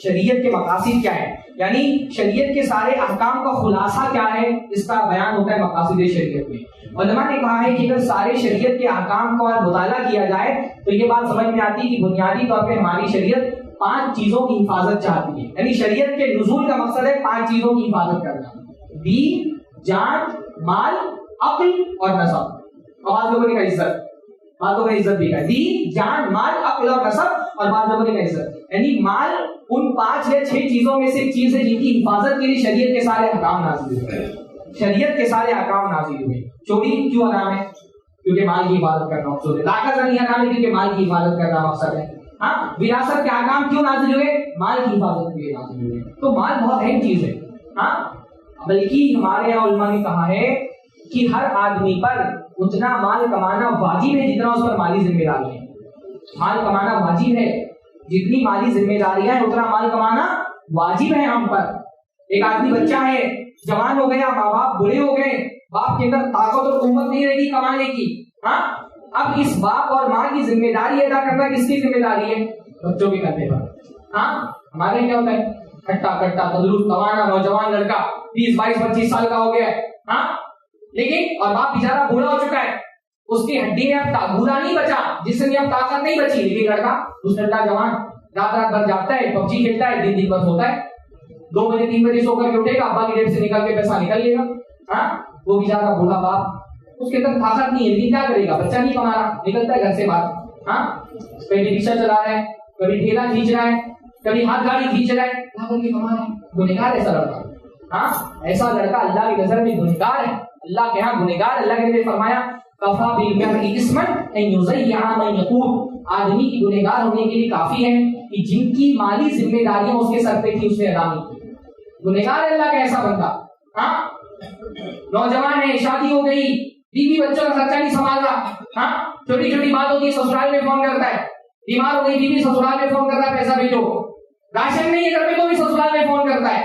شریعت کے مقاصد کیا ہے، یعنی شریعت کے سارے احکام کا خلاصہ کیا ہے، اس کا بیان ہوتا ہے مقاصد شریعت میں۔ علماء نے کہا ہے کہ اگر سارے شریعت کے احکام کا مطالعہ کیا جائے تو یہ بات سمجھ میں آتی ہے کہ بنیادی طور پہ ہماری شریعت 5 چیزوں کی حفاظت چاہتی ہے، یعنی شریعت کے نزول کا مقصد ہے 5 چیزوں کی حفاظت کرنا، دین، جان، مال، عقل اور نسب۔ اور بعض لوگوں نے کہا عزت، بعض لوگوں نے عزت بھی کہا، دین، جان، مال، عقل اور نسب، اور بعض لوگوں نے کہا عزت، یعنی مال ان 5 یا 6 چیزوں میں سے ایک چیز ہے جن کی حفاظت کے لیے شریعت کے سارے احکام نازل ہوئے، شریعت کے سارے احکام نازل ہوئے۔ چوری کیوں حرام ہے؟ کیونکہ مال کی حفاظت کرنا مقصود ہے. طاقت نہیں ہٹانے کیونکہ مال کی حفاظت کرنا مقصد ہے. ہاں وراثت کے احکام کیوں نازل ہوئے؟ مال کی حفاظت کے لیے نازل ہوئے. تو مال بہت اہم چیز ہے. ہاں بلکہ ہمارے یہاں علماء نے کہا ہے کہ ہر آدمی پر اتنا مال کمانا واجب ہے جتنا اس پر مالی ذمہ داری ہے. مال کمانا واجب ہے، جتنی مالی ذمہ داریاں ہیں اتنا مال کمانا واجب ہے ہم پر. ایک آدمی بچہ ہے، جوان ہو گیا، ماں باپ بوڑھے ہو گئے، باپ کے اندر طاقت اور قوت نہیں رہی کمانے کی. ہاں اب اس باپ اور ماں کی ذمہ داری ادا کرنا کس کی ذمہ داری ہے؟ بچوں کے کندھے پر. ہاں ہمارے کیا ہوتا ہے، کھٹا کھٹا تندرست توانا نوجوان لڑکا 20 22 25 سال کا ہو گیا ہے. ہاں لیکن اور باپ بیچارہ بوڑھا ہو چکا ہے، اس کی ہڈی میں اب بوڑھا نہیں بچا، جسم میں اب طاقت نہیں بچی. لیکن لڑکا اس لڑکا جوان رات رات بھر جاگتا ہے، پب جی کھیلتا ہے، دن بھر سوتا ہے، 2 بجے 3 بجے سو کر کے اٹھے گا، ابا کی جیب سے نکل کے پیسہ نکل لے گا. ہاں وہ بیچارہ بوڑھا باپ، اس کے اندر طاقت نہیں ہے، لیکن کیا کرے گا، بچہ نہیں کما رہا، نکلتا ہے گھر سے باہر. ہاں کبھی رکشہ چلا رہا ہے، کبھی ٹھیلا کھینچ رہا ہے، کبھی ہاتھ گاڑی کھینچ رہا ہے، کہاں کر کے کما رہا ہے. گنہگار ایسا لڑکا. ہاں ایسا لڑکا اللہ کی نظر میں گنہگار ہے، اللہ کے ہاں گنہگار. اللہ کے نبی نے فرمایا کفا بالمرء اسما ان یضیع من یقول. آدمی کی گنہگار ہونے کے لیے کافی ہے کہ جن کی مالی ذمہ داریاں اس کے سر پہ تھی اس نے ادا نہیں کی. گنہگار ہے اللہ کا ایسا بندہ. ہاں نوجوان ہے، شادی ہو گئی، بیوی بچوں کا خرچہ نہیں سنبھال رہا. ہاں چھوٹی چھوٹی بات ہوتی ہے، سسرال میں فون کرتا ہے، بیمار ہو گئی بیوی سسرال میں فون کرتا ہے پیسہ بھیجو، راشن نہیں ہے گھر میں تو بھی سسرال میں فون کرتا ہے.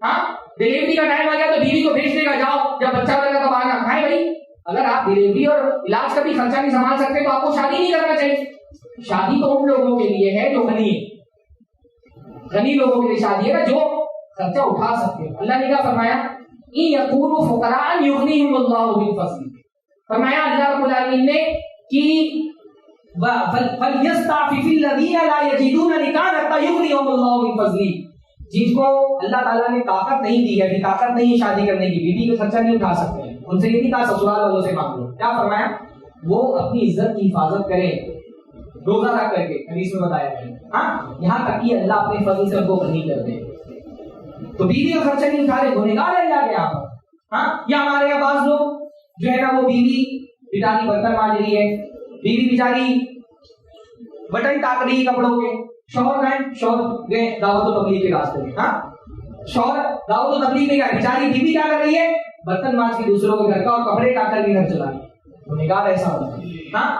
ہاں ڈلیوری کا ٹائم آ گیا تو بیوی کو بھیج دے گا، جاؤ جب بچہ ہوگا تب آنا. ہے بھائی اگر آپ ڈلیوری اور علاج کا بھی خرچہ نہیں سنبھال سکتے تو آپ کو شادی نہیں کرنا چاہیے. شادی تو ان لوگوں کے لیے ہے جو غنی ہے، غنی لوگوں کے لیے شادی ہے نا جو خرچہ اٹھا سکتے ہیں. اللہ نے کیا فرمایا ان یکونوا فقراء یغنیہم اللہ من فضلہ. فرمایا اللہ رب العالمین نے کہ فَلْيَسْتَعْفِفِ الَّذِينَ لَا يَجِدُونَ نِكَاحًا حَتَّى يُغْنِيَهُمُ اللَّهُ مِن فَضْلِهِ. جن کو اللہ تعالیٰ نے طاقت نہیں دی ہے، ابھی طاقت نہیں ہے شادی کرنے کی، بیوی کا خرچہ نہیں اٹھا سکتے ہیں، ان سے یہ نہیں کہا سسرال والوں سے مانگ لو. کیا فرمایا وہ اپنی عزت کی حفاظت کریں روزہ رکھ کر کے، حدیث میں بتایا ہے. ہاں یہاں تک کہ اللہ اپنے فضل سے ان کو غنی کر دے. تو بیوی کا خرچہ نہیں اٹھا رہے، گنہگار ہے اللہ کے یہاں پر. ہاں یا ہمارے یہاں بعض لوگ جو ہے نا وہ بیوی بیچاری برتن مانج رہی ہے، بیوی بیچاری بٹن کاٹ رہی ہے کپڑوں کے، شوہر گئے دعوت و تبلیغ کے راستے میں. ہاں شوہر دعوت و تبلیغ میں گئے، بیچاری بیوی کیا کر رہی ہے، برتن مانج کے دوسروں کے گھر کا اور کپڑے کاٹ کر کے گھر چلا رہی ہے. گنہگار ایسا ہوتا ہے. ہاں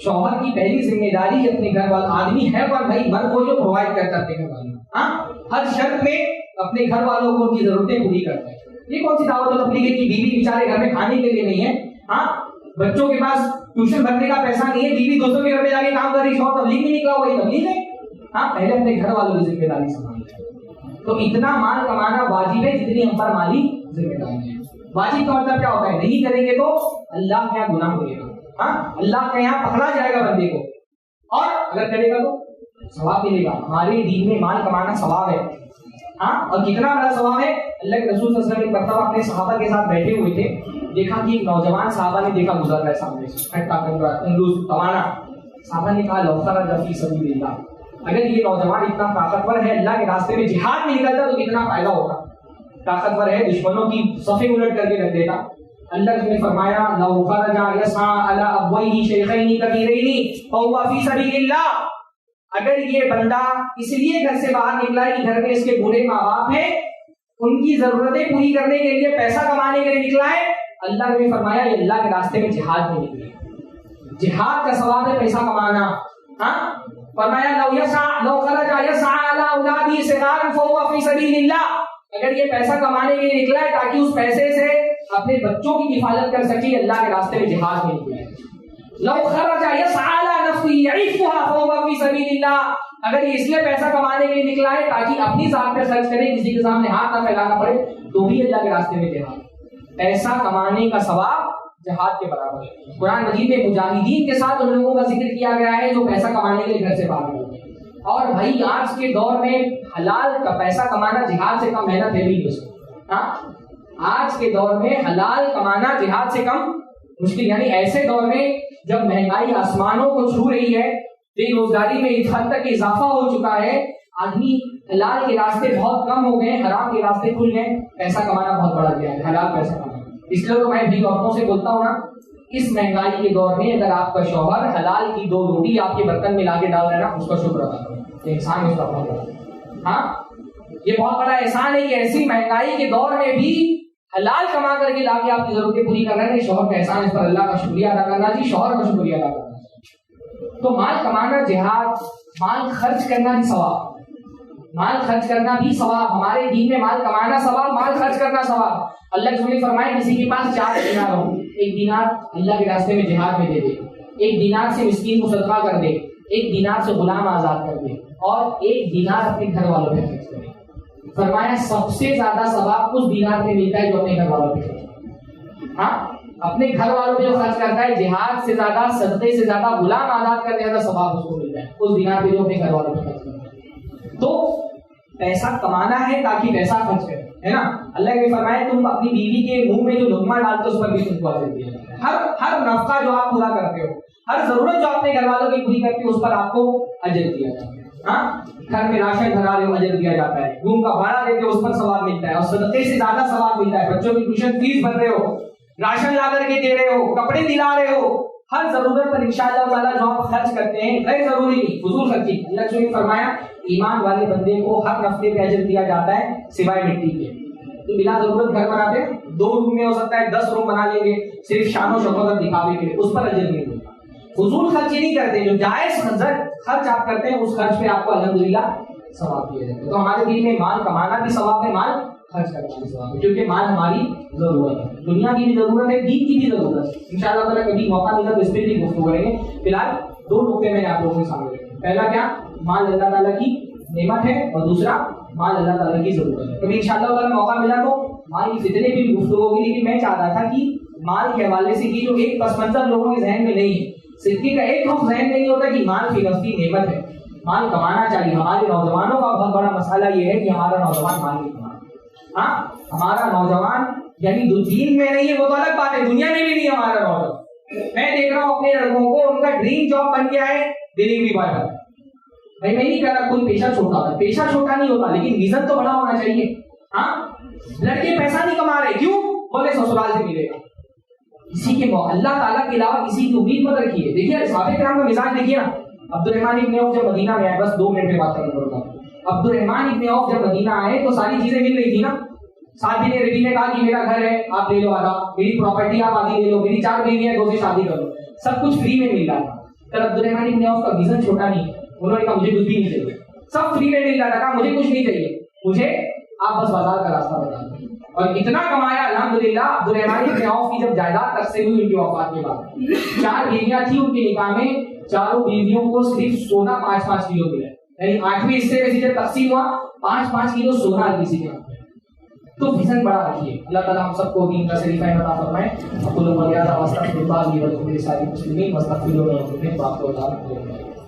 شوہر کی پہلی ذمہ داری اپنے گھر والا آدمی ہے پر بھائی مرد کو جو پرووائڈ کرتا ہے اپنے گھر والوں. ہاں ہر شرط میں اپنے گھر والوں کو ان کی ضرورتیں پوری کرتا ہے. یہ کون سی دعوت و تبلیغ ہے کہ بیوی بیچارے گھر میں کھانے کے لیے نہیں ہے. ہاں بچوں کے پاس ٹیوشن بھرنے کا پیسہ نہیں ہے، بیوی دوستوں کے گھر میں جا کے کام کر رہی، شوہر تبلیغ نہیں نکلا، وہی تبلیغ ہے. ہاں پہلے اپنے گھر والوں کی ذمہ داری سنبھالنا ہے. تو اتنا مال کمانا واجب ہے جتنی ہم پر مالی ذمہ داری ہے. واجب کا مطلب کیا ہوتا ہے، نہیں کریں گے تو اللہ کے یہاں گناہ ہوگا. ہاں اللہ کے یہاں پکڑا جائے گا بندے کو، اور اگر کرے گا تو ثواب ملے گا. ہمارے دین میں مال کمانا ثواب ہے. ہاں اور کتنا بڑا ثواب ہے. اللہ کے رسول صلی اللہ علیہ وسلم ایک مرتبہ اپنے صحابہ کے ساتھ بیٹھے ہوئے تھے، دیکھا کہ ایک نوجوان صحابہ نے دیکھا گزر رہا ہے سامنے سے، کھٹا کنگا تندرست توانا. صحابہ نے کہا لو خرج فی سبیل اللہ، اگر یہ نوجوان اتنا طاقتور ہے اللہ کے راستے میں جہاد میں نکلتا تو کتنا فائدہ ہوگا. طاقتور ہے، دشمنوں کی صفیں الٹ کر کے رکھ دیتا. اللہ نے فرمایا لو خرج یسعى علی ابویہ شیخین کبیرین فهو فی سبیل اللہ. اگر یہ بندہ اس لیے گھر سے باہر نکلا ہے کہ گھر میں اس کے بوڑھے ماں باپ ہیں، ان کی ضرورتیں پوری کرنے کے لیے پیسہ کمانے کے لیے نکلا ہے، اللہ نے فرمایا یہ اللہ کے راستے میں جہاد میں نکلا ہے. جہاد کا ثواب ہے پیسہ کمانا. ہاں فرمایا لو خرج یسعى علی اولادہ صغارا فهو فی سبیل اللہ. اگر یہ پیسہ کمانے کے لیے نکلا ہے تاکہ اس پیسے سے اپنے بچوں کی حفاظت کر سکے، اللہ کے راستے میں جہاد میں نکلا ہے. لو خرج یسعى علی نفسه یعفها فهو فی سبیل اللہ. اگر یہ اس لیے پیسہ کمانے کے لیے نکلا ہے تاکہ اپنی ذات پہ خرچ کرے، کسی کے سامنے ہاتھ نہ پھیلانا پڑے، تو بھی اللہ کے راستے میں جہاد. پیسہ کمانے کا ثواب جہاد کے برابر ہے. قرآن مجید میں مجاہدین کے ساتھ ان لوگوں کا ذکر کیا گیا ہے جو پیسہ کمانے کے لیے گھر سے باہر ہوتے ہیں. اور بھائی آج کے دور میں حلال کا پیسہ کمانا جہاد سے کم محنت ہے بھی نہیں. ہاں آج کے دور میں حلال کمانا جہاد سے کم مشکل، یعنی ایسے دور میں جب مہنگائی آسمانوں کو چھو رہی ہے، بے روزگاری میں اس حد تک اضافہ ہو چکا ہے، آدمی حلال کے راستے بہت کم ہو گئے، حرام کے راستے کھل گئے، پیسہ کمانا بہت بڑا گیا ہے حلال پیسہ کمانا. اس لیے تو میں بھی عورتوں سے بولتا ہوں نا اس مہنگائی کے دور میں اگر آپ کا شوہر حلال کی 2 روٹی آپ کے برتن میں لا کے ڈال رہا ہے نا، اس کا شکر ادا کرو، یہ احسان اس کا بہت بڑا، ہاں یہ بہت بڑا احسان ہے کہ ایسی مہنگائی کے دور میں بھی حلال کما کر کے لا کے آپ کی ضرورتیں پوری کر رہے ہیں. شوہر کا احسان، اس پر اللہ کا شکریہ ادا کرنا چاہیے، شوہر کا شکریہ ادا کرنا چاہیے. تو مال کمانا جہاد، مال خرچ کرنا بھی ثواب، مال خرچ کرنا بھی ثواب. ہمارے دین میں مال کمانا ثواب، مال خرچ کرنا ثواب. اللہ کے رسول نے فرمایا کسی کے پاس 4 دینار ہو، 1 دینار اللہ کے راستے میں جہاد میں دے دے، 1 دینار سے مسکین کو صدقہ کر دے، 1 دینار سے غلام آزاد کر دے، اور 1 دینار اپنے گھر والوں پہ خرچ کرے. فرمایا سب سے زیادہ ثواب اس دینار پہ ملتا ہے جو اپنے گھر والوں پہ خرچ کرتا ہے. ہاں اپنے گھر والوں پہ جو خرچ کرتا ہے، جہاد سے زیادہ، صدقے سے زیادہ، غلام آزاد کرنے زیادہ ثواب اس کو ملتا ہے اس دینار پہ جو اپنے گھر والوں پہ خرچ کرتا ہے. تو پیسہ کمانا ہے تاکہ پیسہ خرچ کرے، ہے نا. اللہ نے فرمایا تم اپنی بیوی کے منہ میں جو لقمہ ڈالتے ہو اس پر بھی تم کو اجر دیا جائے گا. ہر نفقہ جو آپ پورا کرتے ہو، ہر ضرورت جو اپنے گھر والوں کی پوری کرتے ہو، اس پر آپ کو اجر دیا جاتا ہے. ہاں گھر میں راشن بھرا رہے ہو اجر دیا جاتا ہے، روم کا بھاڑا دیتے ہو اس پر ثواب ملتا ہے، اور صدقے سے زیادہ ثواب ملتا ہے. بچوں کی ٹیوشن فیس بھر رہے ہو، راشن لا کر کے دے رہے ہو، کپڑے دلا رہے ہو، ہر ضرورت پر انشاءاللہ تعالیٰ جو آپ خرچ کرتے ہیں، غیر ضروری نہیں، فضول خرچی. اللہ نے فرمایا ایمان والے بندے کو ہر نفقے پہ اجر دیا جاتا ہے سوائے مٹی کے. تو بلا ضرورت گھر بناتے ہیں، 2 روم میں ہو سکتا ہے 10 روم بنا لیں گے صرف شان و شوکت دکھاوے کے لیے، اس پر اجر نہیں ملتا. فضول خرچی نہیں کرتے، جو جائز خرچ آپ کرتے ہیں اس خرچ پہ آپ کو الحمدللہ ثواب دیا جاتا ہے. تو ہمارے دین میں مال کمانا بھی ثواب ہے، مال خرچ کرنا بھی ثواب ہے، کیونکہ مال ہماری ضرورت ہے، دنیا کی بھی ضرورت ہے، دین کی بھی ضرورت ہے. انشاءاللہ تعالیٰ کبھی موقع ملا تو اس پہ بھی گفتگو کریں گے. فی الحال 2 نقطے میں آپ لوگوں کے سامنے رکھیں. پہلا کیا، مال اللہ تعالیٰ کی نعمت ہے، اور دوسرا مال اللہ تعالیٰ کی ضرورت ہے. کبھی انشاءاللہ تعالیٰ موقع ملا تو مال کی فتنے پہ بھی گفتگو ہوگی. لیکن میں چاہ رہا تھا کہ مال کے حوالے سے جو ایک پس منظر لوگوں کے ذہن میں نہیں ہے، صدقے کا ایک رخ ذہن میں نہیں ہوتا کہ مال فی نفسی نعمت ہے، مال کمانا چاہیے. ہمارے نوجوانوں کا بہت بڑا مسئلہ یہ ہے کہ ہمارا نوجوان مال نہیں کمانا. ہاں ہمارا نوجوان یعنی دین میں نہیں ہے وہ تو الگ بات ہے، دنیا میں بھی نہیں ہمارا نوجوان. میں دیکھ رہا ہوں اپنے لڑکوں کو، ان کا ڈریم جاب بن گیا ہے ڈلیوری بوائے کا. بھائی میں نہیں کہہ رہا کوئی پیشہ چھوٹا ہوتا ہے، پیشہ چھوٹا نہیں ہوتا، لیکن ویژن تو بڑا ہونا چاہیے. ہاں لڑکے پیسہ نہیں کما رہے، کیوں؟ بولے سسرال سے ملے گا. کسی کے اللہ تعالیٰ کے علاوہ کسی کی امید مت رکھیے. دیکھیے صحابہ کرام کا مزاج دیکھیے نا. عبد الرحمن ابن عوف جب مدینہ میں آئے، بس 2 منٹ میں بات کرنا پڑتا ہے. عبد الرحمن ابن عوف جب مدینہ آئے تو ساری چیزیں مل رہی تھی نا. ساتھ بھی ربی نے کہا کہ میرا گھر ہے آپ لے لو آدھا، میری پراپرٹی آپ آدھی لے لو، میری 4 بیوی ہیں 2 سے شادی کر لو، سب کچھ فری میں مل رہا تھا. تو عبد الرحمن ابن عوف کا ویژن چھوٹا نہیں، انہوں نے کہا مجھے کچھ بھی نہیں چاہیے، سب فری میں مل رہا تھا. کہا مجھے کچھ نہیں چاہیے، مجھے آپ بس بازار کا راستہ بتا دیں. اور اتنا کمایا الحمدللہ. عبد الرحمن ابن عوف کی جب جائیداد تقسیم ہوئی ان کی وفات کے بعد، 4 بیویاں تھیں، ان کے نکاح میں 4 بیویوں کو صرف سونا 5-5 کلو ملا. یعنی 8ویں حصے میں جب تقسیم ہوا 5-5 کلو سونا ہر کسی کے ہاتھ میں. تو ویژن بڑا رکھیے. اللہ تعالیٰ ہم سب کو دین کا صحیح فہم عطا فرمائے. اقول قولی ھذا واستغفر اللہ لي ولکم ولسائر المسلمین واستغفروہ انہ هو الغفور الرحیم.